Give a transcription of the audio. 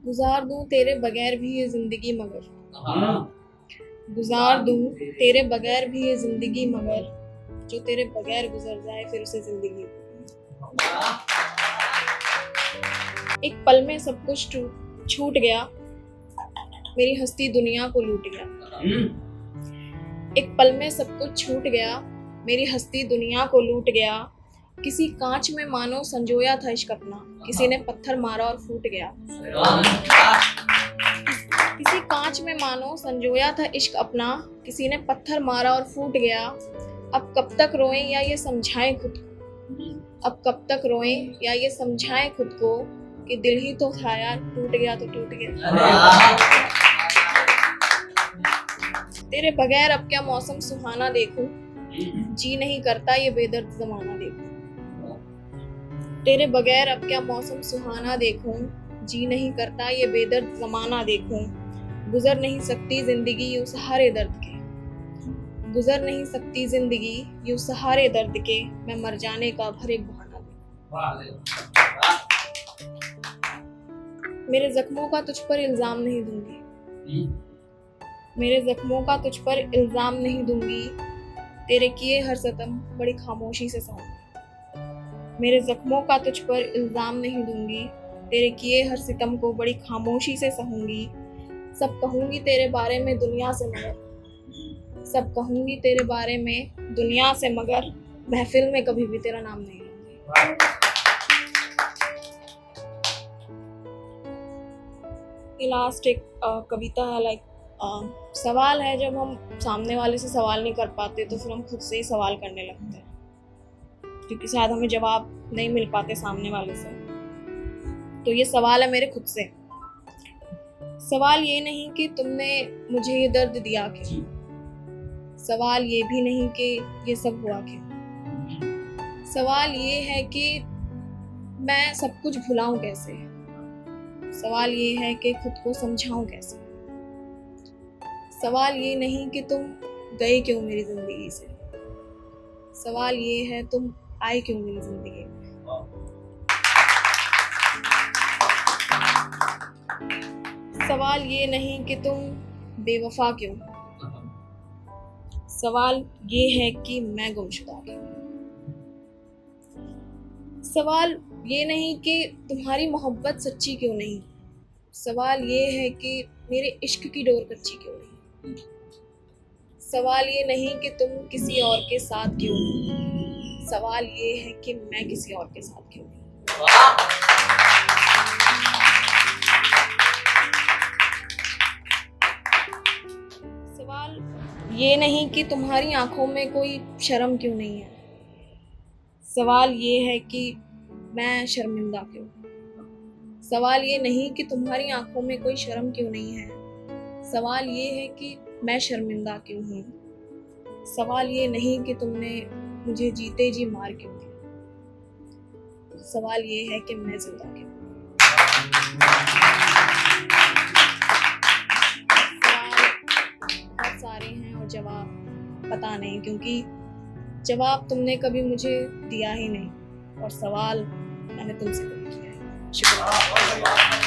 गुजार दूं तेरे बगैर भी ये जिंदगी मगर, हाँ। गुजार दूं तेरे बगैर भी ये जिंदगी मगर, जो तेरे बगैर गुजर जाए फिर उसे जिंदगी। एक पल में सब कुछ छूट गया, मेरी हस्ती दुनिया को लूट गया। एक पल में सब कुछ छूट गया, मेरी हस्ती दुनिया को लूट गया। किसी कांच में मानो संजोया था इश्क अपना, किसी ने पत्थर मारा और फूट गया। किसी कांच में मानो संजोया था इश्क अपना, किसी ने पत्थर मारा और फूट गया। अब कब तक रोएं या ये समझाएं खुद को, अब कब तक रोएं या ये समझाएं खुद को कि दिल ही तो था यार, टूट गया तो टूट गया। तेरे बगैर अब क्या मौसम सुहाना देखूं, जी नहीं करता ये बेदर्द जमाना देखूं। तेरे बगैर अब क्या मौसम सुहाना देखूं, जी नहीं करता ये बेदर्द जमाना देखूं। गुजर नहीं सकती जिंदगी यूं सहारे दर्द के, गुजर नहीं सकती जिंदगी यूं सहारे दर्द के, मैं मर जाने का भर एक बहाना दूं। मेरे जख्मों का तुझ पर इल्जाम नहीं दूंगी, मेरे जख्मों का तुझ पर इल्जाम नहीं दूंगी, तेरे किए हर सितम बड़ी खामोशी से सहूंगी। मेरे जख्मों का तुझ पर इल्जाम नहीं दूंगी, तेरे किए हर सितम को बड़ी खामोशी से सहूंगी। सब कहूंगी तेरे बारे में दुनिया से मगर, सब कहूंगी तेरे बारे में दुनिया से मगर, महफिल में कभी भी तेरा नाम नहीं लूंगी। ये लास्ट एक कविता है, लाइक सवाल है, जब हम सामने वाले से सवाल नहीं कर पाते तो फिर हम खुद से ही सवाल करने लगते हैं, क्योंकि शायद हमें जवाब नहीं मिल पाते सामने वाले से। तो ये सवाल है मेरे खुद से। सवाल ये नहीं कि तुमने मुझे ये दर्द दिया क्यों, सवाल ये भी नहीं कि ये सब हुआ क्यों, सवाल ये है कि मैं सब कुछ भुलाऊं कैसे, सवाल ये है कि खुद को समझाऊं कैसे। सवाल ये नहीं कि तुम गए क्यों मेरी जिंदगी से, सवाल ये है तुम आए क्यों मेरी जिंदगी में। सवाल ये नहीं कि तुम बेवफा क्यों, सवाल ये है कि मैं गुमशुदा क्यों। सवाल ये नहीं कि तुम्हारी मोहब्बत सच्ची क्यों नहीं, सवाल ये है कि मेरे इश्क की डोर कच्ची क्यों नहीं। सवाल ये नहीं कि तुम किसी और के साथ क्यों नहीं, सवाल ये है कि मैं किसी और के साथ क्यों नहीं। सवाल ये नहीं कि तुम्हारी आंखों में कोई शर्म क्यों नहीं है, सवाल ये है कि मैं शर्मिंदा क्यों। सवाल ये नहीं कि तुम्हारी आंखों में कोई शर्म क्यों नहीं है, सवाल ये है कि मैं शर्मिंदा क्यों हूँ। सवाल ये नहीं कि तुमने मुझे जीते जी मार क्यों दिया, सवाल ये है कि मैं जिंदा क्यों। सवाल बहुत सारे हैं और जवाब पता नहीं, क्योंकि जवाब तुमने कभी मुझे दिया ही नहीं और सवाल मैंने तुमसे कभी किया है। शुक्रिया।